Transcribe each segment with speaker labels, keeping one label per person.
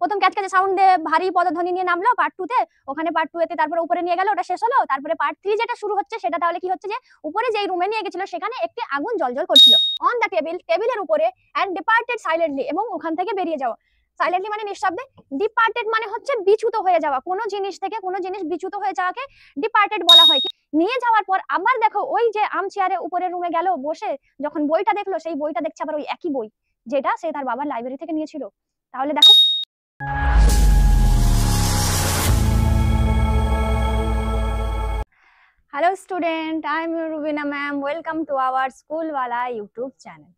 Speaker 1: প্রথম ক্যাচক্যাচে সাউন্ড দিয়ে ভারী পদধ্বনি নিয়ে নামলো পার্ট 2 তে, ওখানে পার্ট 2 এতে তারপরে উপরে নিয়ে গেল, ওটা শেষ হলো। তারপরে পার্ট 3 যেটা শুরু হচ্ছে সেটা তাহলে কি হচ্ছে যে উপরে যেই রুমে নিয়ে গেছিল সেখানে একটি আগুন জ্বলজ্বল করছিল অন দা টেবিল, টেবিলের উপরে, এন্ড ডিপার্টেড সাইলেন্টলি, এবং ওখান থেকে বেরিয়ে যাওয়া। সাইলেন্টলি মানে নিঃশব্দে, ডিপার্টেড মানে হচ্ছে বিচ্যুত হয়ে যাওয়া, কোনো জিনিস থেকে কোনো জিনিস বিচ্যুত হয়ে যাওয়াকে ডিপার্টেড বলা হয়। নিয়ে যাওয়ার পর আবার দেখো ওই যে আর্ম চেয়ারে উপরের রুমে গেল, বসে যখন বইটা দেখলো সেই বইটা দেখছে আবার ওই একই বই যেটা সে তার বাবার লাইব্রেরি থেকে নিয়েছিল। তাহলে দেখো hello student, I am Rubina ma'am, welcome to our school वाला यूट्यूब चैनल।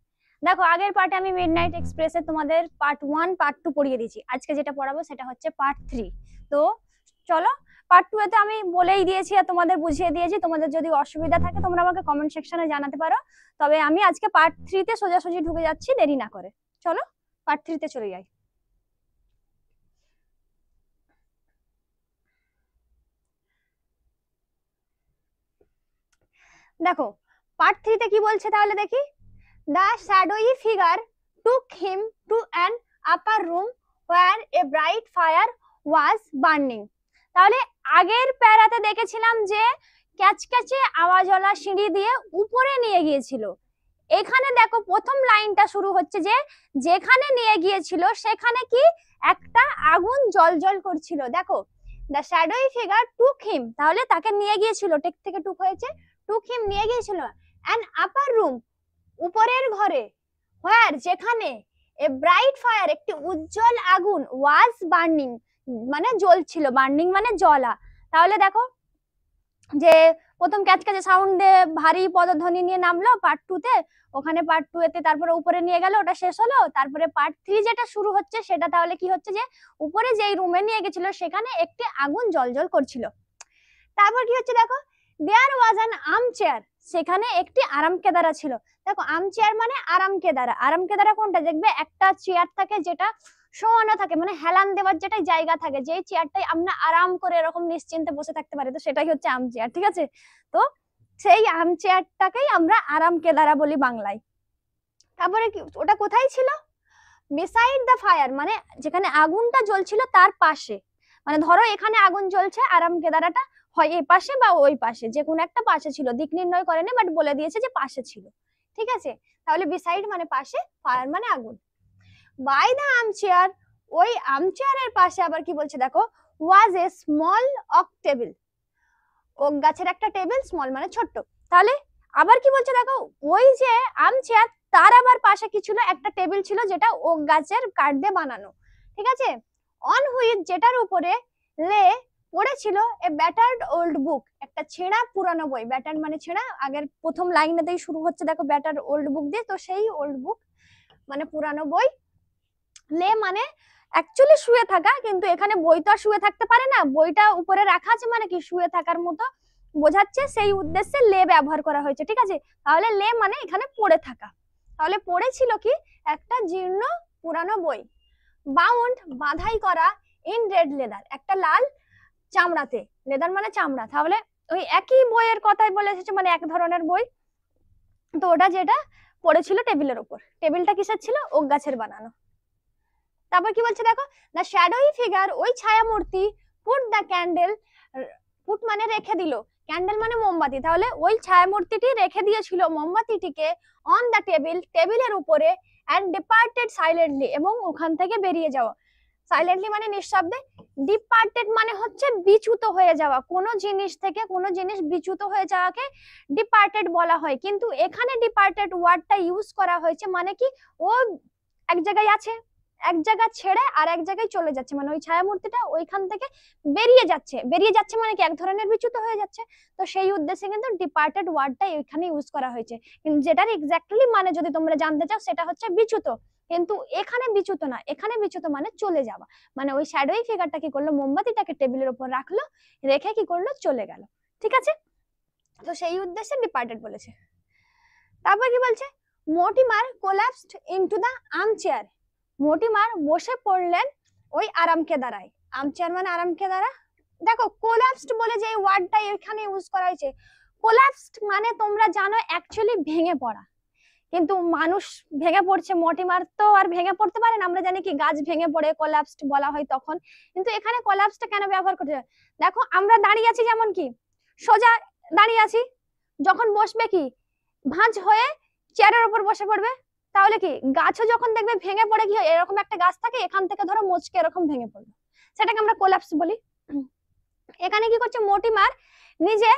Speaker 1: দেখো আগের পার্টে আমি মিডনাইট এক্সপ্রেসে তোমাদের পার্ট 1 পার্ট 2 পড়িয়ে দিয়েছি। আজকে যেটা পড়াবো সেটা হচ্ছে পার্ট 3। তো চলো পার্ট 2 এতে আমি বলেই দিয়েছি আর তোমাদের বুঝিয়ে দিয়েছি। তোমাদের যদি অসুবিধা থাকে তোমরা আমাকে কমেন্ট সেকশনে জানাতে পারো। তবে আমি আজকে পার্ট 3 তে সোজাসুজি ঢুকে যাচ্ছি দেরি না করে। চলো পার্ট 3 তে চলে যাই। দেখো পার্ট 3 তে কি বলছে তাহলে দেখি। The shadowy figure took him to an upper room where a bright fire was burning. তাহলে আগের প্যারাতে দেখেছিলাম যে ক্যাচক্যাচে আওয়াজওয়ালা সিঁড়ি দিয়ে উপরে নিয়ে গিয়েছিল। এখানে দেখো প্রথম লাইনটা শুরু হচ্ছে যে যেখানে নিয়ে গিয়েছিল সেখানে কি একটা আগুন জ্বলজ্বল করছিল। দেখো the shadowy figure took him, তাহলে তাকে নিয়ে গিয়েছিল, টেক থেকে টুক হয়েছে, took him নিয়ে গিয়েছিল an upper room, উপরের ঘরে, where যেখানে, a bright fire একটি উজ্জ্বল আগুন, was burning মানে জ্বলছিল, বার্নিং মানে জ্বলা। তাহলে দেখো যে প্রথম ক্যাচক্যাচে সাউন্ড দিয়ে ভারী পদধ্বনি নিয়ে নামলো পার্ট 2 তে, ওখানে পার্ট 2 এতে তারপরে উপরে নিয়ে গেল, ওটা শেষ হলো। তারপরে পার্ট 3 যেটা শুরু হচ্ছে সেটা তাহলে কি হচ্ছে যে উপরে যেই রুমে নিয়ে গেছিল সেখানে একটি আগুন জ্বলজ্বল করছিল। তারপর কি হচ্ছে দেখো, দেয়ার ওয়াজ অ্যান আর্ম চেয়ার, সেখানে একটি আরাম কেদারা ছিল। দেখো আর্ম চেয়ার মানে আরাম কেদারা। আরাম কেদারা কোনটা? দেখবে একটা চেয়ার থাকে যেটা শোয়ানো থাকে, মানে হেলান দেওয়ার যেটাই জায়গা থাকে, যেই চেয়ারটাই আমরা আরাম করে এরকম নিশ্চিন্তে বসে থাকতে পারি, তো সেটাই হচ্ছে আর্ম চেয়ার, ঠিক আছে? তো সেই আর্ম চেয়ারটাকেই আমরা আরাম কেদারা বলি বাংলায়। তারপরে কি ওটা কোথায় ছিল? বিসাইড দ্য ফায়ার মানে যেখানে আগুনটা জ্বলছিল তার পাশে। মানে ধরো এখানে আগুন জ্বলছে, আরাম কেদারাটা হয় এই পাশে বা ওই পাশে, যে কোনো একটা পাশে ছিল, দিক নির্ণয় করেনি বাট বলে দিয়েছে যে পাশে ছিল, ঠিক আছে? তাহলে বিসাইড মানে পাশে, ফায়ার মানে আগুন। বাই দ্য আর্ম চেয়ার, ওই আর্ম চেয়ারের পাশে আবার কি বলছে দেখো, ওয়াজ a small okay table, okay গাছের একটা টেবিল, স্মল মানে ছোট্ট। তাহলে আবার কি বলছে দেখো, ওই যে আর্ম চেয়ার তার আবার পাশে কি ছিল, একটা টেবিল ছিল যেটা ওক গাছের কাঠ দিয়ে বানানো, ঠিক আছে? অন হুইচ যেটার উপরে লে পড়েছিল এ ব্যাটার্ড ওল্ড বুক, একটা ছেঁড়া পুরানো বই। ব্যাটার্ড মানে ছেঁড়া, আগের প্রথম লাইনেতেই শুরু হচ্ছে দেখো ব্যাটার্ড ওল্ড বুক দিয়ে, তো সেই ওল্ড বুক মানে পুরানো বই। লে মানে অ্যাকচুয়ালি শুয়ে থাকা, কিন্তু এখানে বই তো আর শুয়ে থাকতে পারে না, বইটা উপরে রাখা আছে মানে কি শুয়ে থাকার মতো বোঝাচ্ছে, সেই উদ্দেশ্যে লে ব্যবহার করা হয়েছে, ঠিক আছে? তাহলে লে মানে এখানে পড়ে থাকা। তাহলে পড়েছিল কি একটা জীর্ণ পুরানো বই। বাউন্ড বাঁধাই করা, ইন রেড লেদার একটা লাল চামড়াতে, লেদার মানে চামড়া, তাহলে ওই একই বইয়ের কথাই বলে এসেছে, মানে এক ধরনের বই। তো ওটা যেটা পড়েছিল টেবিলের উপর, টেবিলটা কিসের ছিল? ওক গাছের বানানো। তারপর কি বলছে দেখো, দ্য শ্যাডোই ফিগার ওই ছায়া মূর্তি, পুট দ্য ক্যান্ডেল, পুট মানে রেখে দিল, ক্যান্ডেল মানে মোমবাতি, তাহলে ওই ছায়া মূর্তিটি রেখে দিয়েছিল মোমবাতিটিকে অন দ্য টেবিল, টেবিলের উপরে, এন্ড ডিপার্টেড সাইলেন্টলি এবং ওখান থেকে বেরিয়ে যাওয়া। সাইলেন্টলি মানে নিঃশব্দে, ডিপার্টেড মানে হচ্ছে বিচ্যুত হয়ে যাওয়া, কোনো জিনিস থেকে কোনো জিনিস বিচ্যুত হয়ে যাওয়াকে ডিপার্টেড বলা হয়। কিন্তু এখানে ডিপার্টেড ওয়ার্ডটা ইউজ করা হয়েছে মানে কি ও এক জায়গায় আছে, এক জায়গা ছেড়ে আর এক জায়গায় চলে যাচ্ছে, মানে ওই ছায়া মূর্তিটা ওইখান থেকে বেরিয়ে যাচ্ছে। বেরিয়ে যাচ্ছে মানে কি এক ধরনের বিচ্যুত হয়ে যাচ্ছে, তো সেই উদ্দেশ্যে কিন্তু ডিপার্টেড ওয়ার্ডটা এখানে ইউজ করা হয়েছে। কিন্তু যেটার এক্স্যাক্টলি মানে যদি তোমরা জানতে চাও সেটা হচ্ছে বিচ্যুত, কিন্তু এখানে বিচ্যুত না, এখানে বিচ্যুত মানে চলে যাওয়া। মানে ওই শ্যাডোই ফিগারটা কি করলো, মোমবাতিটাকে টেবিলের উপর রাখলো, রেখে কি করলো, চলে গেল, ঠিক আছে? তো সেই উদ্দেশ্যে ডিপার্টেড বলেছে। তারপর কি বলছে, Mortimer collapsed into the arm chair, Mortimer বসে পড়লেন ওই আরামকে দাঁড়ায়। আর্ম চেয়ার মানে আরামকে দাঁড়া। দেখো কোল্যাপসড বলে যে ওয়ার্ডটা এখানে ইউজ করা হয়েছে, কোল্যাপসড মানে তোমরা জানো অ্যাকচুয়ালি ভেঙে পড়া, কিন্তু মানুষ ভেঙে পড়ছে, মর্টিমার তো আর ভেঙে পড়তে পারে না, আমরা জানি কি গাছ ভেঙে পড়ে কোলাপসড বলা হয় তখন, কিন্তু এখানে কোলাপসটা কেন ব্যবহার করছে? দেখো আমরা দাঁড়িয়ে আছি, যেমন কি সোজা দাঁড়িয়ে আছি, যখন বসবে কি ভাঁজ হয়ে চেয়ারের উপর বসে পড়বে, তাহলে কি গাছও যখন দেখবে ভেঙে পড়ে কি হয়, এরকম একটা গাছ থাকে, এখান থেকে ধরো মোচকে এরকম ভেঙে পড়লো, সেটাকে আমরা কোলাপস বলি। এখানে কি করছে মর্টিমার, নিজে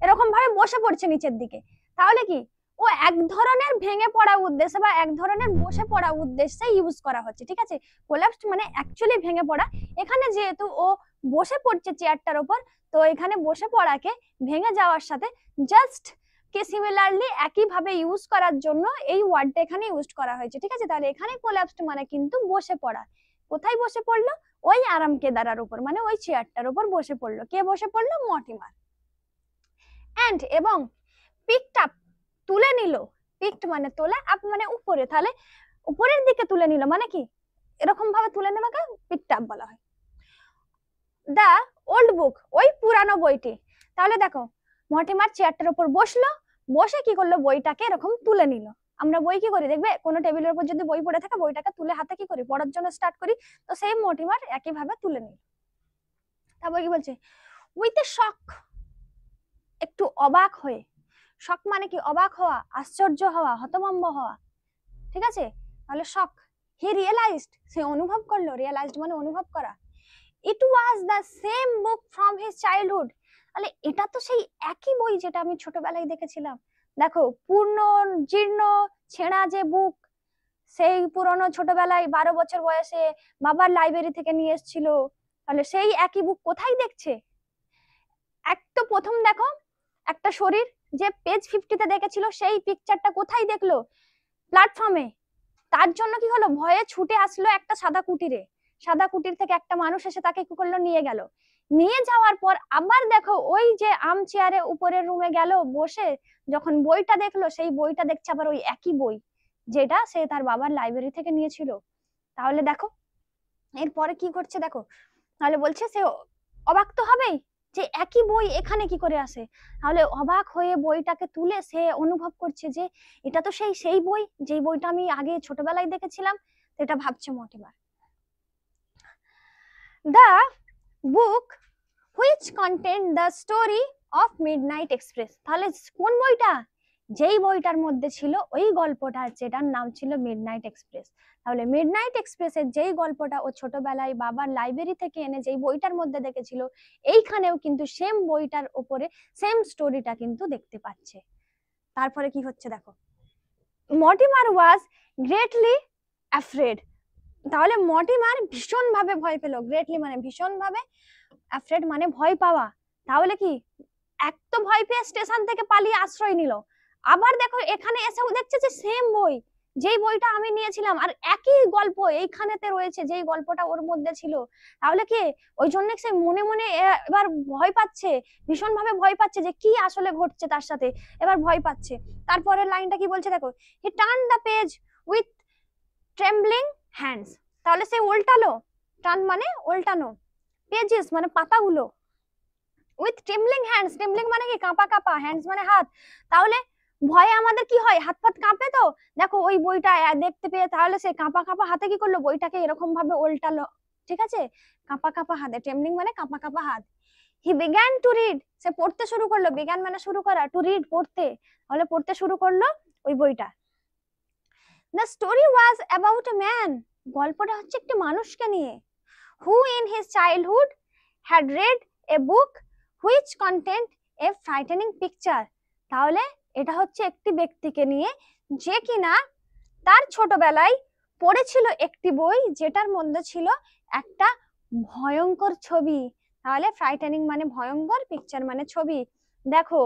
Speaker 1: এরকম ভাবে বসে পড়ছে নিচের দিকে, তাহলে কি ও এক ধরনের ভেঙে পড়া উদ্দেশ্যে বা এক ধরনের বসে পড়া উদ্দেশ্যে ইউজ করা হচ্ছে, ঠিক আছে। কোলাপস মানে অ্যাকচুয়ালি ভেঙে পড়া, এখানে যেহেতু ও বসে পড়ছে চেয়ারটার উপর, তো এখানে বসে পড়াকে ভেঙে যাওয়ার সাথে জাস্ট কে সিমিলারলি একই ভাবে ইউজ করার জন্য এই ওয়ার্ডটা এখানে ইউজ করা হয়েছে, ঠিক আছে। তাহলে এখানে কোলাপসড মানে কিন্তু বসে পড়া। কোথায় বসে পড়লো? ওই আরাম কেদারার উপর, মানে ওই চেয়ারটার উপর বসে পড়লো। কে বসে পড়লো? মর্টিমার। এন্ড এবং পিকড আপ তুলে নিল, পিকড মানে তোলা, আপ মানে উপরে, তাহলে উপরের দিকে তুলে নিল মানে কি এরকম ভাবে তুলে নেওয়াকে পিকড আপ বলা হয়। দা ওল্ড বুক, ওই পুরানো বইটি, তাহলে দেখো মর্টিমার চেয়ারটার উপর বসলো, বসে কি করলো বইটাকে এরকম তুলে নিল। আমরা বই কি করি দেখবে, কোনো টেবিলের উপর যদি বই পড়ে থাকে বইটাকে তুলে হাতে কি করি পড়ার জন্য স্টার্ট করি, তো সেই মর্টিমার একই ভাবে তুলে নিল। তারপর কি বলছে? উইথ এ শক, একটু অবাক হয়ে, শক মানে কি অবাক হওয়া, আশ্চর্য হওয়া, হতভম্ব হওয়া, ঠিক আছে। তাহলে শক, হি রিয়েলাইজড, সে অনুভব করলো, রিয়েলাইজড মানে অনুভব করা, it was the same book from his childhood, তাহলে এটা তো সেই একই বই যেটা আমি ছোটবেলায় দেখেছিলাম। দেখো পূর্ণ জীর্ণ ছেঁড়া যে বুক, সেই পুরনো ছোটবেলায় 12 বছর বয়সে বাবার লাইব্রেরি থেকে নিয়ে এসেছিল, তাহলে সেই একই বুক কোথায় দেখছে? এক তো প্রথম দেখো একটা শরীর যে পেজ 50-তে দেখেছিল, সেই পিকচারটা কোথায় দেখলো? প্ল্যাটফর্মে। তার জন্য কি হলো, ভয়ে ছুটে আসলো একটা সাদা কুটিরে, সাদা কুটির থেকে একটা মানুষ এসে তাকে কি করলো, নিয়ে গেল। নিয়ে যাওয়ার পর আবার দেখো ওই যে আর্ম চেয়ারে উপরের রুমে গেল, বসে যখন বইটা দেখলো, সেই বইটা দেখছে আবার ওই একই বই যেটা সে তার বাবার লাইব্রেরি থেকে নিয়েছিল। তাহলে দেখো এরপরে কি করছে দেখো, তাহলে বলছে সে অবাক তো হবেই যে একই বই এখানে কি করে আসে, তাহলে অবাক হয়ে বইটাকে তুলে সে অনুভব করছে যে এটা তো সেই বই, যেই বইটা আমি আগে ছোটবেলায় দেখেছিলাম, সেটা ভাবছে Mortimer. The book which content the story of midnight express, তাহলে কোন বইটা? যেই বইটার মধ্যে ছিল ওই গল্পটা, যেটার নাম ছিল মিডনাইট এক্সপ্রেস। তাহলে মিডনাইট এক্সপ্রেসের যেই গল্পটা ও ছোটবেলায় বাবার লাইব্রেরি থেকে এনে যেই বইটার মধ্যে দেখেছিল, এইখানেও কিন্তু সেম বইটার উপরে সেম স্টোরিটা কিন্তু দেখতে পাচ্ছে। তারপরে কি হচ্ছে দেখো, মর্টিমার ওয়াজ গ্রেটলি অ্যাফ্রেড, তাহলে মর্টিমার ভীষণ ভাবে ভয় পেল, গ্রেটলি মানে ভীষণ ভাবে, অ্যাফ্রেড মানে ভয় পাওয়া। তাহলে কি এক তো ভয় পেয়ে স্টেশন থেকে পালিয়ে আশ্রয় নিল, আবার দেখো এখানে এসেও দেখছে যে সেম বই, যেই বইটা আমি নিয়েছিলাম, আর একই গল্প এইখানেতে রয়েছে, যেই গল্পটা ওর মধ্যে ছিল। তাহলে কি ওই জন্য সে মনে মনে এবার ভয় পাচ্ছে, ভীষণ ভাবে ভয় পাচ্ছে যে কি আসলে ঘটছে তার সাথে, এবার ভয় পাচ্ছে। তারপরের লাইনটা কি বলছে দেখো, he turn the page with trembling hands, তাহলে সে উল্টালো, টার্ন মানে উল্টানো, পেজেস মানে পাতাগুলো, উইথ ট্রেম্বলিং হ্যান্ডস, ট্রেম্বলিং মানে কি কাঁপা কাঁপা, হ্যান্ডস মানে হাত, তাহলে ভয়ে আমাদের কি হয় হাত পাত কাঁপে, তো দেখো ওই বইটা দেখতে পেয়ে তাহলে সে কাঁপা কাঁপা হাতে কি করলো, বইটাকে এরকম ভাবে উল্টালো, ঠিক আছে, কাঁপা কাঁপা হাতে, ট্রেম্বলিং মানে কাঁপা কাঁপা হাত। হি বিগ্যান টু রিড, সে পড়তে শুরু করলো, বিজ্ঞান মানে শুরু করা, টু রিড পড়তে, তাহলে পড়তে শুরু করলো ওই বইটা। The story was about a man, গল্পটা হচ্ছে একটি মানুষকে নিয়ে, হু in his childhood had red A book which content A frightening picture, তাহলে এটা হচ্ছে একটি ব্যক্তিকে নিয়ে যে কিনা তার ছোটবেলায় পড়েছিল একটি বই যেটার মধ্যে ছিল একটা ভয়ঙ্কর ছবি, তাহলে ফ্রাইটেনিং মানে ভয়ঙ্কর, পিকচার মানে ছবি। দেখো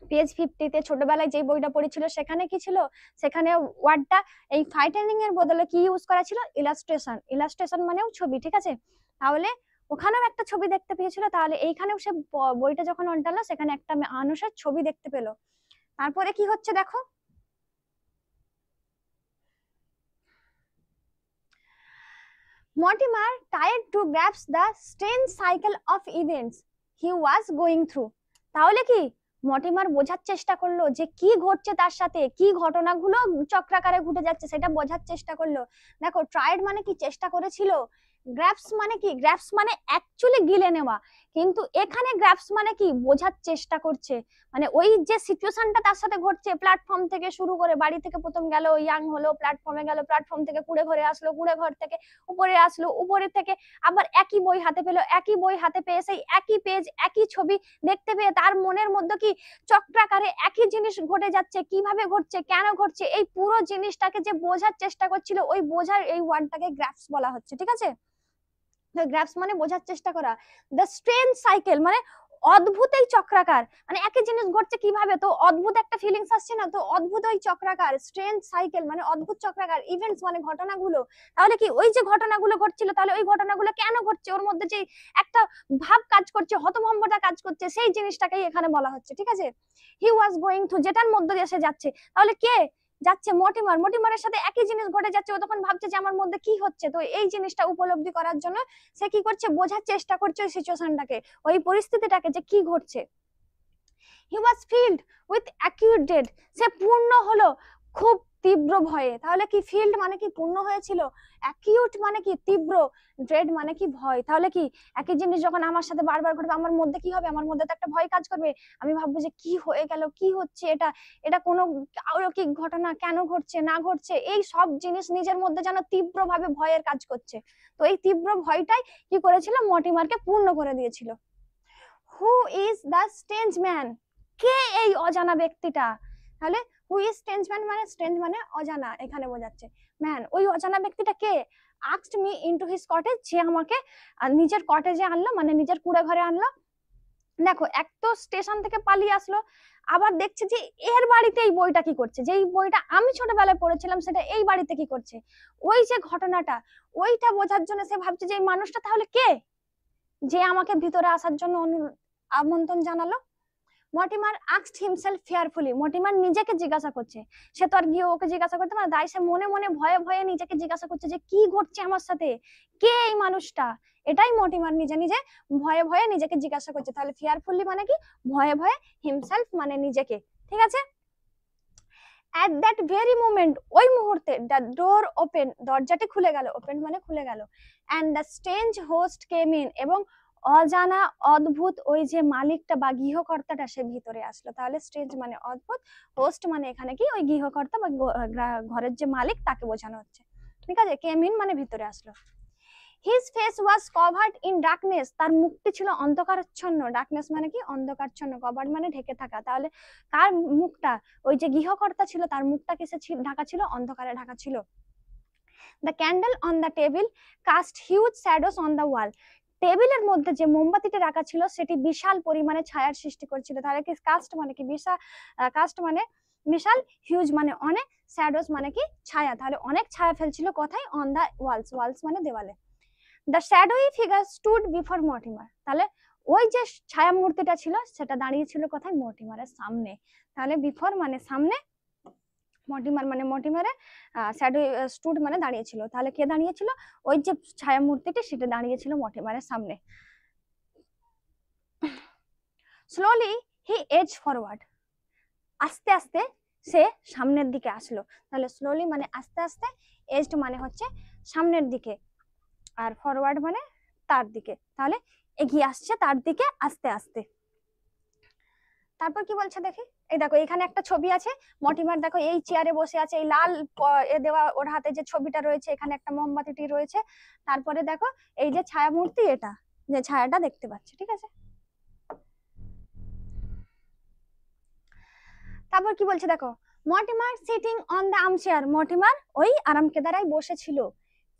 Speaker 1: পেজ 50-তে ছোটবেলায় যে বইটা পড়েছিল সেখানে কি ছিল, সেখানে ওয়ার্ডটা এই ফ্রাইটেনিং এর বদলে কি ইউজ করা ছিল, ইলাস্ট্রেশন, ইলাস্ট্রেশন মানেও ছবি, ঠিক আছে। তাহলে ওখানেও একটা ছবি দেখতে পেয়েছিল, তাহলে এইখানেও সে বইটা যখন উল্টালো সেখানে একটা মানুষের ছবি দেখতে পেলো। তারপরে কি হচ্ছে দেখো, Mortimer tried to grasp the strange cycle of events he was going through, তাহলে কি মর্টিমার বোঝার চেষ্টা করলো যে কি ঘটছে তার সাথে, কি ঘটনাগুলো চক্রাকারে ঘটে যাচ্ছে সেটা বোঝার চেষ্টা করলো। দেখো ট্রাইড মানে কি চেষ্টা করেছিল, গ্র্যাপস মানে কি, গ্র্যাপস মানে অ্যাকচুয়ালি গিলে নেওয়া, কিন্তু এখানে গ্র্যাপস মানে কি বোঝার চেষ্টা করছে। মানে ওই যে সিচুয়েশনটা তার সাথে ঘটছে, প্ল্যাটফর্ম থেকে শুরু করে, বাড়ি থেকে প্রথম গেল ইয়াং হলো, প্ল্যাটফর্মে গেল, প্ল্যাটফর্ম থেকে কুড়ে ঘরে আসলো, কুড়ে ঘর থেকে উপরে আসলো, উপরে থেকে আবার একই বই হাতে পেলো, একই বই হাতে পেয়ে সেই একই পেজ একই ছবি দেখতে পেয়ে তার মনের মধ্যে কি চক্রাকারে একই জিনিস ঘটে যাচ্ছে, কিভাবে ঘটছে, কেন ঘটছে, এই পুরো জিনিসটাকে যে বোঝার চেষ্টা করছিল, ওই বোঝার এই ওয়ার্ডটাকে গ্রাফস বলা হচ্ছে। ঠিক আছে, তো গ্রাফস মানে বোঝার চেষ্টা করা। দ্য স্ট্রেঞ্জ সাইকেল মানে অদ্ভুত এই চক্রাকার, মানে একই জিনিস ঘটছে কিভাবে, তো অদ্ভুত একটা ফিলিংস আসছে না, তো অদ্ভুত ওই চক্রাকার, স্ট্রেঞ্জ সাইকেল মানে অদ্ভুত চক্রাকার, ইভেন্টস মানে ঘটনাগুলো, তাহলে কি ওই যে ঘটনাগুলো ঘটছিল, তাহলে ওই ঘটনাগুলো কেন ঘটছে, ওর মধ্যে যে একটা ভাব কাজ করছে, হতভম্বতা কাজ করছে, সেই জিনিসটাকেই এখানে বলা হচ্ছে। ঠিক আছে, হি ওয়াজ গোয়িং থ্রু, যেটার মধ্যে দিয়ে সে যাচ্ছে, তাহলে কে যাচ্ছে, মর্টিমার, মর্টিমারের সাথে একই জিনিস ঘটে যাচ্ছে, ও তখন ভাবছে যে আমার মধ্যে কি হচ্ছে, তো এই জিনিসটা উপলব্ধি করার জন্য সে কি করছে, বোঝার চেষ্টা করছে ওই সিচুয়েশনটাকে, ওই পরিস্থিতিটাকে যে কি ঘটছে। হি ওয়াজ ফিল্ড উইথ অ্যাকিউট ড্রেড, সে পূর্ণ হলো খুব তীব্র ভয়ে, তাহলে কি ফিল্ড মানে কি পূর্ণ হয়েছিল, অ্যাকিউট মানে কি তীব্র, ড্রেড মানে কি ভয়, তাহলে কি একই জিনিস যখন আমার সাথে বারবার ঘটবে আমার মধ্যে কি হবে, আমার মধ্যে তো একটা ভয় কাজ করবে, আমি ভাববো যে কি হয়ে গেল, কি হচ্ছে এটা, এটা কোনো অলৌকিক ঘটনা, কেন ঘটছে না ঘটছে, এই সব জিনিস নিজের মধ্যে যেন তীব্রভাবে ভয়ের কাজ করছে। তো এই তীব্র ভয়টাই কি করেছিল, মর্টিমারকে পূর্ণ করে দিয়েছিল। Who is the strange man, কে এই অজানা ব্যক্তিটা, তাহলে হু ইজ স্ট্রেঞ্জ ম্যান মানে স্ট্রেঞ্জ মানে অজানা, এখানে বোঝাচ্ছে ম্যান, ওই অজানা ব্যক্তিটা কে, asked me into his cottage, যে আমাকে নিজের কটেজে আনলো, মানে নিজের কুড়ে ঘরে আনলো। দেখো এক তো স্টেশন থেকে পালিয়ে আসলো, আবার দেখছে যে এর বাড়িতে এই বইটা কি করছে, যেই বইটা আমি ছোটবেলায় পড়েছিলাম সেটা এই বাড়িতে কি করছে, ওই যে ঘটনাটা, ওইটা বোঝার জন্য সে ভাবছে যে এই মানুষটা তাহলে কে, যে আমাকে ভিতরে আসার জন্য আমন্ত্রণ জানালো। মর্টিমার আস্কড হিমসেলফ ফিয়ারফুলি, মর্টিমার নিজেকে জিজ্ঞাসা করছে, সে তো আর গিয়ে ওকে জিজ্ঞাসা করতে পারে, তাই সে মনে মনে ভয়ে ভয়ে নিজেকে জিজ্ঞাসা করছে যে কি ঘটছে আমার সাথে, কে এই মানুষটা, এটাই মর্টিমার নিজে নিজে ভয়ে ভয়ে নিজেকে জিজ্ঞাসা করছে। তাহলে ফিয়ারফুলি মানে কি ভয়ে ভয়ে, হিমসেলফ মানে নিজেকে। ঠিক আছে, at that very moment, ওই মুহূর্তে, the door open, দরজাটি খুলে গেল, ওপেন মানে খুলে গেল, and the strange host came in, এবং অজানা অদ্ভুত ওই যে মালিকটা বা গৃহকর্তাটা সে ভিতরে আসলো। তাহলে স্ট্রেঞ্জ মানে অদ্ভুত, হোস্ট মানে এখানে কি ওই গৃহকর্তা বা ঘরের যে মালিক তাকে বোঝানো হচ্ছে। ঠিক আছে, কেম ইন মানে ভিতরে আসলো। His face was covered in darkness, তার মুখটি ছিল অন্ধকারাচ্ছন্ন, ডার্কনেস মানে কি অন্ধকারাচ্ছন্ন, কভার্ড মানে ঢেকে থাকা, তাহলে কার মুখটা, ওই যে গৃহকর্তা ছিল তার মুখটা কিসে ঢাকা ছিল, অন্ধকারে ঢাকা ছিল। The candle on the table cast huge shadows on the wall, টেবিলের মধ্যে যে মোমবাতিটা রাখা ছিল সেটি বিশাল পরিমাণে ছায়ার সৃষ্টি করছিল। তাহলে কি কাস্ট মানে কি বিশাল, কাস্ট মানে বিশাল, হিউজ মানে অনেক, শ্যাডোস মানে কি ছায়া, তাহলে অনেক ছায়া ফেলছিল কোথায়, অন দ্য ওয়ালস, ওয়ালস মানে দেওয়ালে। The shadowy figure stood before Mortimer, তাহলে ওই যে ছায়া মূর্তিটা ছিল সেটা দাঁড়িয়ে ছিল কোথায়, মর্টিমারের সামনে, তাহলে বিফোর মানে সামনে, মর্টিমার মানে মর্টিমারে, শ্যাডো স্টুড মানে দাঁড়িয়ে ছিল, তাহলে কে দাঁড়িয়ে ছিল, ওই যে ছায়া মূর্তিটি সেটা দাঁড়িয়ে ছিল মর্টিমারের সামনে। স্লোলি হি এজ ফরওয়ার্ড, আস্তে আস্তে সে সামনের দিকে আসলো, তাহলে স্লোলি মানে আস্তে আস্তে, এজড মানে হচ্ছে সামনের দিকে, আর ফরওয়ার্ড মানে তার দিকে, তাহলে এগিয়ে আসছে তার দিকে আস্তে আস্তে। তারপর কি বলছে দেখি, এই দেখো এখানে একটা ছবি আছে, মর্টিমার দেখো এই চেয়ারে বসে আছে, এই লাল এ দেওয়া ওর হাতে যে ছবিটা রয়েছে, এখানে একটা মোমবাতিটি রয়েছে, তারপরে দেখো এই যে ছায়া মূর্তি, এটা যে ছায়াটা দেখতে পাচ্ছে। ঠিক আছে, তারপর কি বলছে দেখো, Mortimer sitting on the armchair, Mortimer ওই আরাম কেদারায় বসেছিল,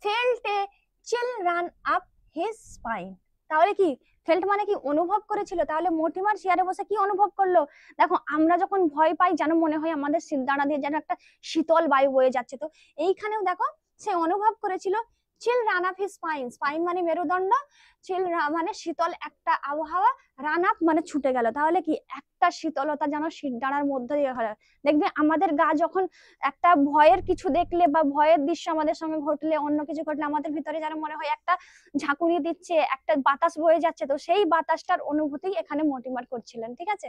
Speaker 1: felt a chill run up his spine, তাহলে কি ফেল্ট মানে কি অনুভব করেছিল, তাহলে মর্টিমার চেয়ারে বসে কি অনুভব করলো, দেখো আমরা যখন ভয় পাই যেন মনে হয় আমাদের শিরদাঁড়া দিয়ে যেন একটা শীতল বায়ু বয়ে যাচ্ছে, তো এইখানেও দেখো সে অনুভব করেছিল chill run up his spine, spine মানে মেরুদণ্ড, চিল মানে শীতল একটা আবহাওয়া, রান আপ মানে ছুটে গেল, তাহলে কি একটা শীতলতা যেন শিরদাঁড়ার মধ্যে দিয়ে হয়। দেখবে আমাদের গা যখন একটা ভয়ের কিছু দেখলে বা ভয়ের দৃশ্য আমাদের সঙ্গে ঘটলে, অন্য কিছু ঘটলে আমাদের ভিতরে যেন মনে হয় একটা ঝাঁকুনি দিচ্ছে, একটা বাতাস বয়ে যাচ্ছে, তো সেই বাতাসটার অনুভূতি এখানে মর্টিমার করছিলেন। ঠিক আছে,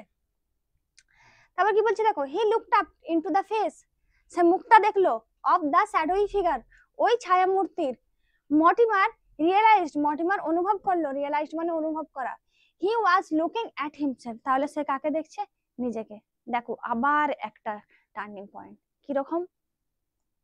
Speaker 1: তারপর কি বলছে দেখো, he looked up into the face, সে মুখটা দেখলো, অফ দ্য শ্যাডোই ফিগার, ওই ছায়ামূর্তির। মর্টিমার রিয়েলাইজড, মর্টিমার অনুভব করলো, রিয়েলাইজড মানে অনুভব করা, হি ওয়াজ লুকিং অ্যাট হিমসেলফ, তাহলে সে কাকে দেখছে? নিজেকে। দেখো আবার একটা টার্নিং পয়েন্ট, কিরকম?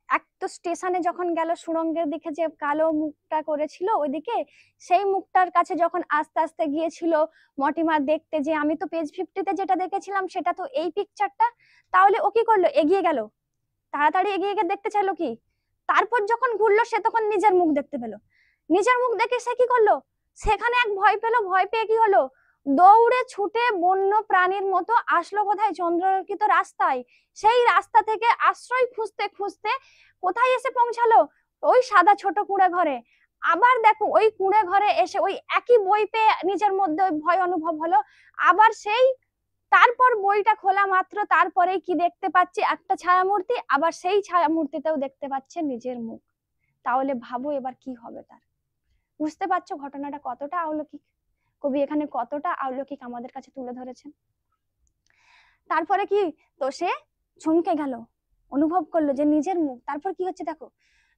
Speaker 1: এক তো স্টেশনে যখন গেল সুড়ঙ্গের দিকে, যে কালো মুখটা করেছিল ওইদিকে, সেই মুখটার কাছে যখন আস্তে আস্তে গিয়েছিল মর্টিমার দেখতে, যে আমি তো পেজ 50-তে যেটা দেখেছিলাম সেটা তো এই পিকচারটা, তাহলে ও কি করলো? এগিয়ে গেল, তাড়াতাড়ি এগিয়ে গিয়ে দেখতে চাইলো কি, তারপর যখন ঘুরলো সে তখন নিজের মুখ দেখতে পেলো। নিজের মুখ দেখে সে কি করলো? সেখানে এক ভয় পেলো, ভয় পেয়ে কি হলো, দৌড়ে ছুটে বন্য প্রাণীর মতো আসলো কোথায়? চন্দ্রালোকিত রাস্তায়। সেই রাস্তা থেকে আশ্রয় খুঁজতে খুঁজতে কোথায় এসে পৌঁছালো? ওই সাদা ছোট কুঁড়ে ঘরে। আবার দেখো ওই কুঁড়ে ঘরে এসে ওই একই বই পেয়ে নিজের মধ্যে ওই ভয় অনুভব হলো। আবার সেই তারপর বইটা খোলা মাত্র তারপরেই কি দেখতে পাচ্ছি? একটা ছায়ামূর্তি, আবার সেই ছায়ামূর্তিতেও দেখতে পাচ্ছে নিজের মুখ। তাহলে ভাবো এবার কি হবে তার। বুঝতে পারছো ঘটনাটা কতটা অলৌকিক? কবি এখানে কতটা অলৌকিক আমাদের কাছে তুলে ধরেছেন। তারপরে কি, তো সে চমকে গেল, অনুভব করলো যে নিজের মুখ। তারপর কি হচ্ছে দেখো,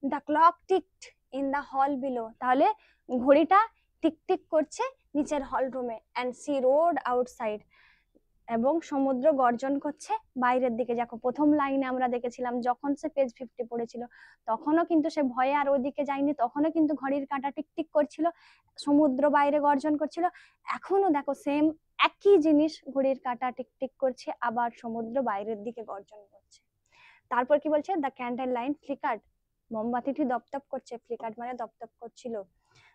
Speaker 1: the clock ticked in the hall below, তাহলে ঘড়িটা টিকটিক করছে নিচের হল রুমে, অ্যান্ড সি রোড আউটসাইড, এবং সমুদ্র গর্জন করছে বাইরের দিকে। দেখো প্রথম লাইনে আমরা দেখেছিলাম যখন সে পেজ 50 পড়েছিল তখনও কিন্তু সে ভয়ে আর ওইদিকে যায়নি, তখনও কিন্তু ঘড়ির কাঁটা টিকটিক করছিল, সমুদ্র বাইরে গর্জন করছিল। এখনো দেখো সেম একই জিনিস, ঘড়ির কাঁটা টিকটিক করছে, আবার সমুদ্র বাইরের দিকে গর্জন করছে। তারপর কি বলছে, দ্য ক্যান্ডেল লাইট ফ্লিকার্ড, মোমবাতিটি দপদপ করছে, ফ্লিকার্ড মানে দপদপ করছিল।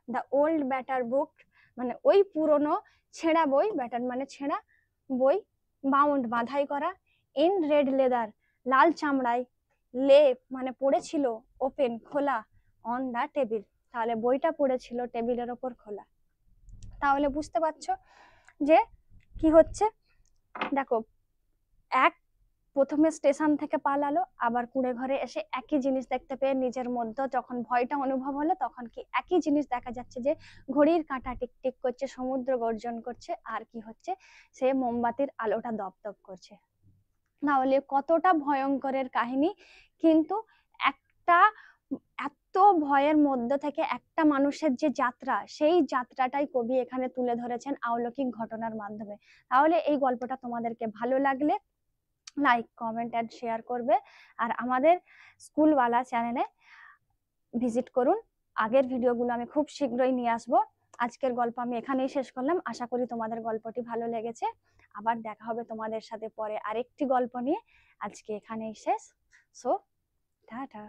Speaker 1: দ্য ওল্ড ব্যাটার বুক, মানে ওই পুরনো ছেঁড়া বই, ব্যাটার মানে ছেঁড়া বই, বাউন্ড বাঁধাই করা, ইন রেড লেদার লাল চামড়ায়, লে মানে পড়েছিল, ওপেন খোলা, অন দা টেবিল, তাহলে বইটা পড়েছিল টেবিলের ওপর খোলা। তাহলে বুঝতে পারছো যে কি হচ্ছে। দেখো এক প্রথমে স্টেশন থেকে পালালো, আবার কুঁড়ে ঘরে এসে একই জিনিস দেখতে পেয়ে নিজের মধ্যে যখন ভয়টা অনুভব হলো তখন কি একই জিনিস দেখা যাচ্ছে, যে ঘড়ির কাঁটা টিকটিক করছে, সমুদ্র গর্জন করছে, আর কি হচ্ছে, সে মোমবাতির আলোটা দপদপ করছে। তাহলে কতটা ভয়ঙ্করের কাহিনী, কিন্তু একটা এত ভয়ের মধ্যে থেকে একটা মানুষের যে যাত্রা, সেই যাত্রাটাই কবি এখানে তুলে ধরেছেন অলৌকিক ঘটনার মাধ্যমে। তাহলে এই গল্পটা তোমাদেরকে ভালো লাগলে লাইক কমেন্ট এন্ড শেয়ার করবে, আর আমাদের স্কুলওয়ালা চ্যানেলে ভিজিট করুন। আগের ভিডিওগুলো আমি খুব শীঘ্রই নিয়ে আসবো। আজকের গল্প আমি এখানেই শেষ করলাম, আশা করি তোমাদের গল্পটি ভালো লেগেছে। আবার দেখা হবে তোমাদের সাথে পরে আরেকটি গল্প নিয়ে। আজকে এখানেই শেষ। So tata.